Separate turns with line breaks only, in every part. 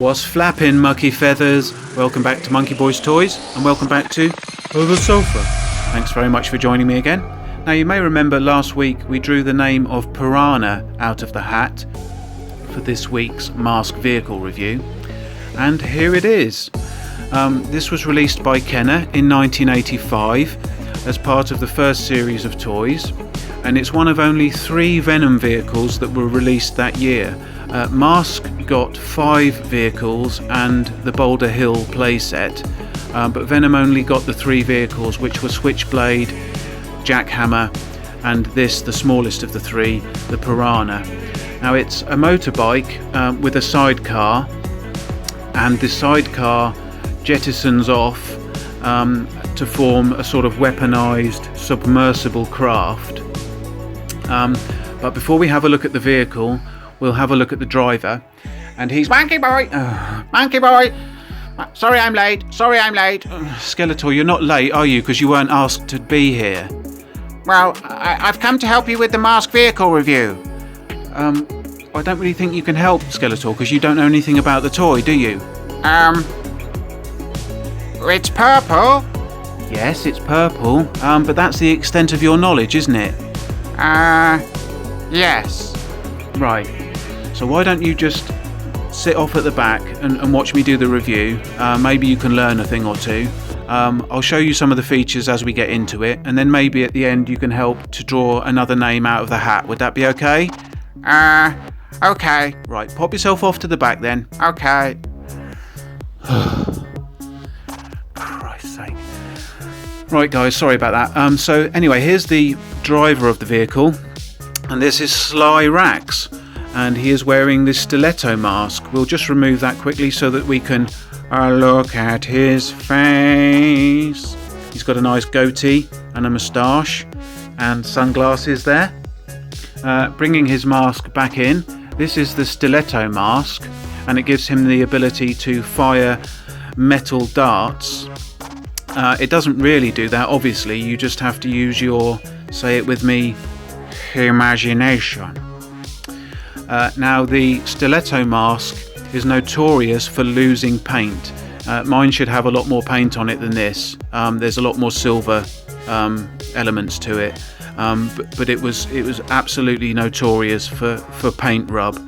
What's flapping, mucky feathers? Welcome back to Monkeyboy's Toys, and welcome back to the sofa. Thanks very much for joining me again. Now, you may remember last week we drew the name of Piranha out of the hat for this week's M.A.S.K vehicle review, and here it is. This was released by Kenner in 1985 as part of the first series of toys, and it's one of only 3 Venom vehicles that were released that year. M.A.S.K got 5 vehicles and the Boulder Hill playset, but Venom only got the 3 vehicles, which were Switchblade, Jackhammer, and this, the smallest of the 3, the Piranha. Now, it's a motorbike with a sidecar, and the sidecar jettisons off to form a sort of weaponized submersible craft. But before we have a look at the vehicle, we'll have a look at the driver, and he's Monkeyboy. Monkeyboy. Sorry I'm late. Skeletor, you're not late, are you? Because you weren't asked to be here.
Well, I've come to help you with the M.A.S.K vehicle review.
I don't really think you can help, Skeletor, because you don't know anything about the toy, do you?
It's purple.
Yes, it's purple, but that's the extent of your knowledge, isn't it?
Yes.
Right. So why don't you just sit off at the back and watch me do the review. Maybe you can learn a thing or two. I'll show you some of the features as we get into it, and then maybe at the end you can help to draw another name out of the hat. Would that be okay?
Okay.
Right, pop yourself off to the back then.
Okay.
Christ's sake. Right guys, sorry about that. So anyway, here's the driver of the vehicle, and this is Sly Rax, and he is wearing this stiletto mask. We'll just remove that quickly so that we can look at his face. He's got a nice goatee and a moustache and sunglasses there. Bringing his mask back in, this is the stiletto mask, and it gives him the ability to fire metal darts. It doesn't really do that, obviously. You just have to use your, say it with me, imagination. Now, the stiletto mask is notorious for losing paint. Mine should have a lot more paint on it than this. There's a lot more silver elements to it, but it was absolutely notorious for paint rub.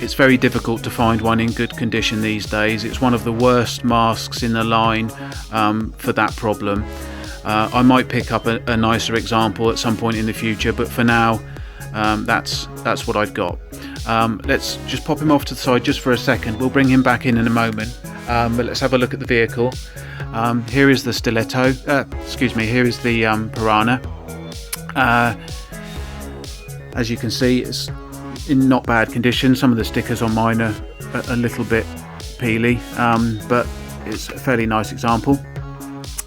It's very difficult to find one in good condition these days. It's one of the worst masks in the line for that problem. I might pick up a nicer example at some point in the future, but for now, that's what I've got. Let's just pop him off to the side just for a second. We'll bring him back in a moment, but let's have a look at the vehicle. Here is the stiletto. Here is the Piranha. As you can see, it's in not bad condition. Some of the stickers on mine are a little bit peely, but it's a fairly nice example.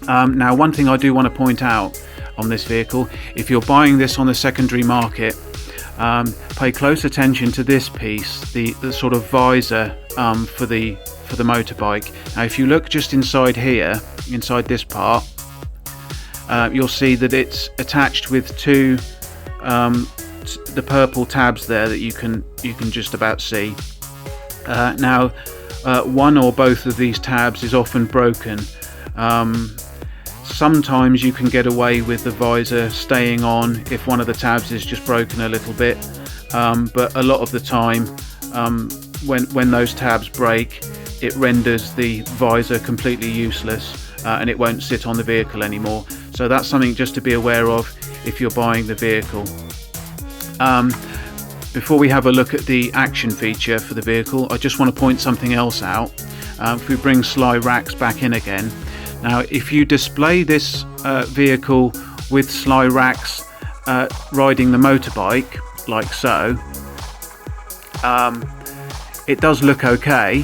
Now, one thing I do want to point out on this vehicle, if you're buying this on the secondary market, pay close attention to this piece, the sort of visor for the motorbike. Now, if you look just inside here, inside this part, you'll see that it's attached with 2 the purple tabs there that you can just about see. Now, one or both of these tabs is often broken. Sometimes you can get away with the visor staying on if one of the tabs is just broken a little bit, but a lot of the time, when those tabs break, it renders the visor completely useless, and it won't sit on the vehicle anymore. So that's something just to be aware of if you're buying the vehicle. Before we have a look at the action feature for the vehicle, I just want to point something else out. If we bring Sly Rax back in again, now if you display this vehicle with Sly Rax riding the motorbike like so, it does look okay,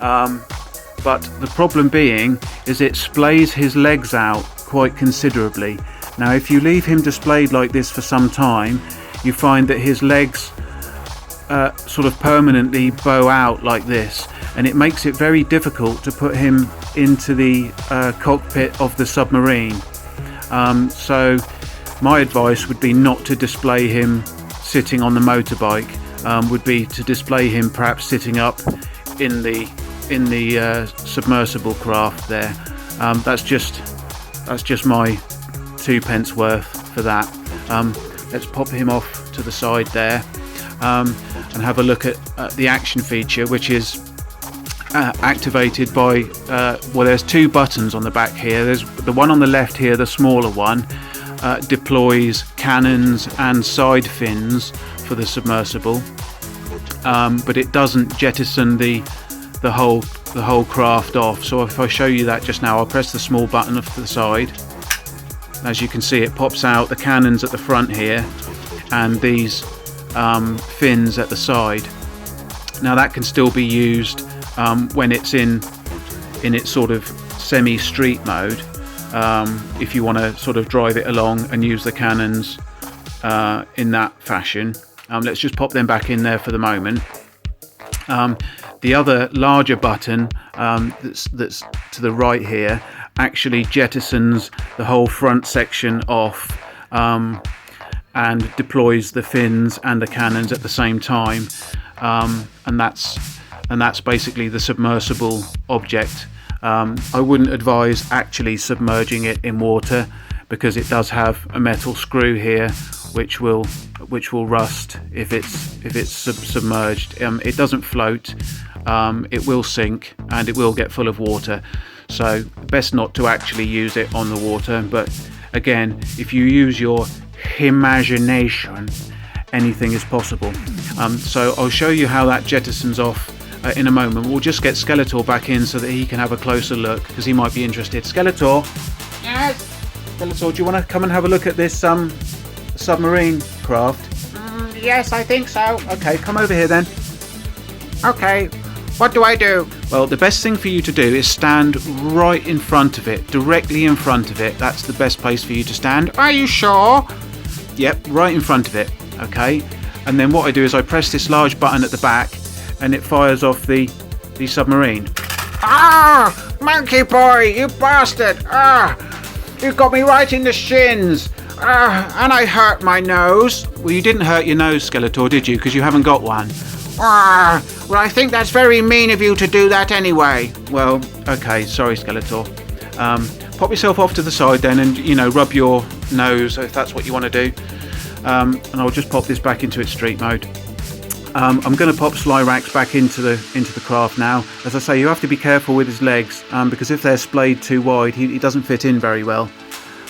but the problem being is it splays his legs out quite considerably. Now, if you leave him displayed like this for some time, you find that his legs sort of permanently bow out like this, and it makes it very difficult to put him into the cockpit of the submarine. So my advice would be not to display him sitting on the motorbike. would be to display him perhaps sitting up in the submersible craft there. That's just my 2p worth for that. Let's pop him off to the side there, and have a look at the action feature, which is activated by well, there's two buttons on the back here. There's the one on the left here, the smaller one, deploys cannons and side fins for the submersible, but it doesn't jettison the whole craft off. So if I show you that just now, I'll press the small button off to the side. As you can see, it pops out the cannons at the front here and these fins at the side. Now that can still be used when it's in its sort of semi-street mode, if you want to sort of drive it along and use the cannons in that fashion. Let's just pop them back in there for the moment. The other larger button that's to the right here actually jettisons the whole front section off, and deploys the fins and the cannons at the same time, and that's basically the submersible object. I wouldn't advise actually submerging it in water, because it does have a metal screw here which will rust if it's submerged. It doesn't float, it will sink, and it will get full of water, so best not to actually use it on the water. But again, if you use your imagination, anything is possible. So I'll show you how that jettisons off in a moment. We'll just get Skeletor back in so that he can have a closer look, because he might be interested. Skeletor?
Yes?
Skeletor, do you want to come and have a look at this submarine craft?
Yes, I think so.
Okay, come over here then.
Okay, what do I do?
Well, the best thing for you to do is stand right in front of it, directly in front of it. That's the best place for you to stand.
Are you sure?
Yep, right in front of it. Okay, and then what I do is I press this large button at the back, and it fires off the submarine.
Ah! Monkeyboy, you bastard! Ah! You got me right in the shins! Ah! And I hurt my nose.
Well, you didn't hurt your nose, Skeletor, did you? Because you haven't got one.
Ah! Well, I think that's very mean of you to do that anyway.
Well, okay, sorry, Skeletor. Pop yourself off to the side then, and rub your nose if that's what you want to do. And I'll just pop this back into its street mode. I'm going to pop Slyrax back into the craft now. As I say, you have to be careful with his legs, because if they're splayed too wide, he doesn't fit in very well.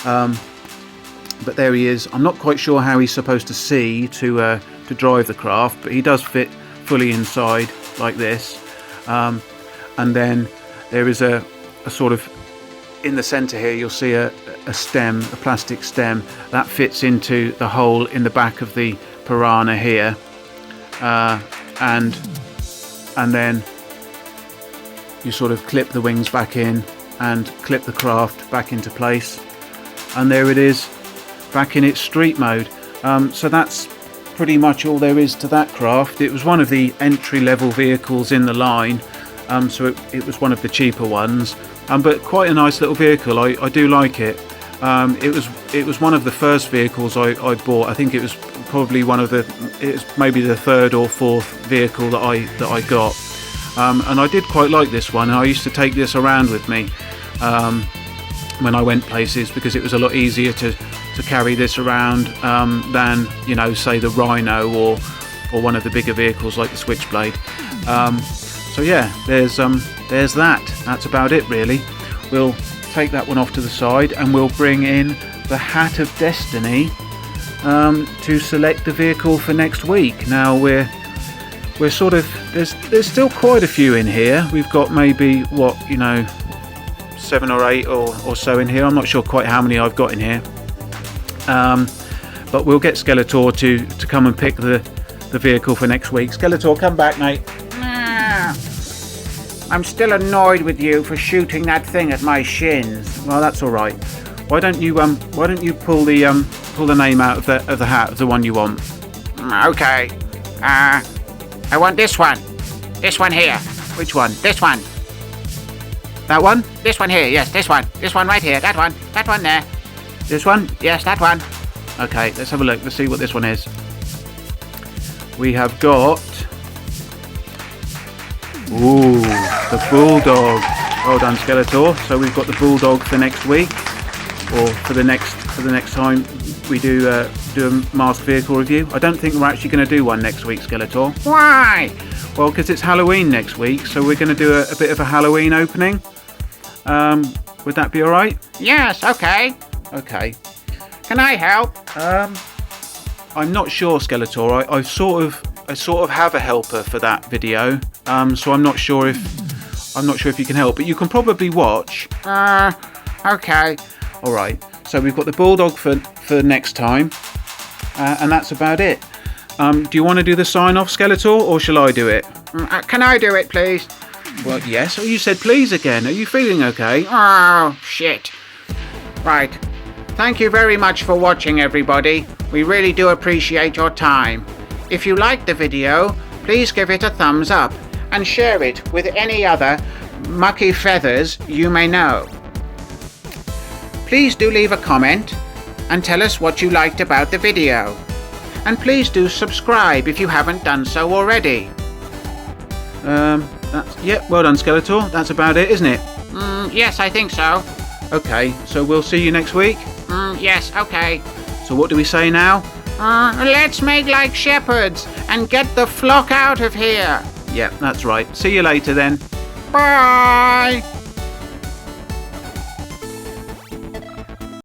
But there he is. I'm not quite sure how he's supposed to see to drive the craft, but he does fit fully inside like this. And then there is a sort of, in the center here you'll see a stem, a plastic stem that fits into the hole in the back of the Piranha here, and then you sort of clip the wings back in and clip the craft back into place, and there it is, back in its street mode. So that's pretty much all there is to that craft. It was one of the entry-level vehicles in the line, so it was one of the cheaper ones, but quite a nice little vehicle. I do like it. It was one of the first vehicles I bought. I think it was probably maybe the third or fourth vehicle that I got, and I did quite like this one. I used to take this around with me when I went places, because it was a lot easier to carry this around than, say the Rhino or one of the bigger vehicles like the Switchblade. So yeah, there's that. That's about it really. We'll take that one off to the side, and we'll bring in the Hat of Destiny to select the vehicle for next week. Now we're sort of, there's still quite a few in here. We've got maybe 7 or 8 or so in here. I'm not sure quite how many I've got in here, but we'll get Skeletor to come and pick the vehicle for next week. Skeletor, come back, mate.
I'm still annoyed with you for shooting that thing at my shins.
Well, that's all right. Why don't you pull the name out of the hat of the one you want?
Okay. I want this one. This one here.
Which one?
This one.
That one?
This one here. Yes, this one. This one right here. That one. That one there.
This one?
Yes, that one.
Okay, let's have a look. Let's see what this one is. we have got... Ooh, the Bulldog. Well done, Skeletor. So we've got the Bulldog for next week, or for the next time we do a masked vehicle review. I don't think we're actually going to do one next week, Skeletor.
Why?
Well, because it's Halloween next week, so we're going to do a bit of a Halloween opening. Would that be all right?
Yes, okay.
Okay.
Can I help?
I'm not sure, Skeletor. I sort of have a helper for that video. So I'm not sure if you can help, but you can probably watch.
Okay.
All right. So we've got the Bulldog for next time, and that's about it. Do you want to do the sign-off, Skeletor, or shall I do it?
Can I do it, please?
Well, yes. Oh, you said please again. Are you feeling okay?
Oh, shit. Right. Thank you very much for watching, everybody. We really do appreciate your time. If you liked the video, please give it a thumbs up and share it with any other mucky feathers you may know. Please do leave a comment and tell us what you liked about the video. And please do subscribe if you haven't done so already. Well done, Skeletor. That's about it, isn't it? Yes, I think so.
Okay, so we'll see you next week.
Yes, okay.
So what do we say now?
Let's make like shepherds and get the flock out of here.
Yeah, that's right. See you later then.
Bye.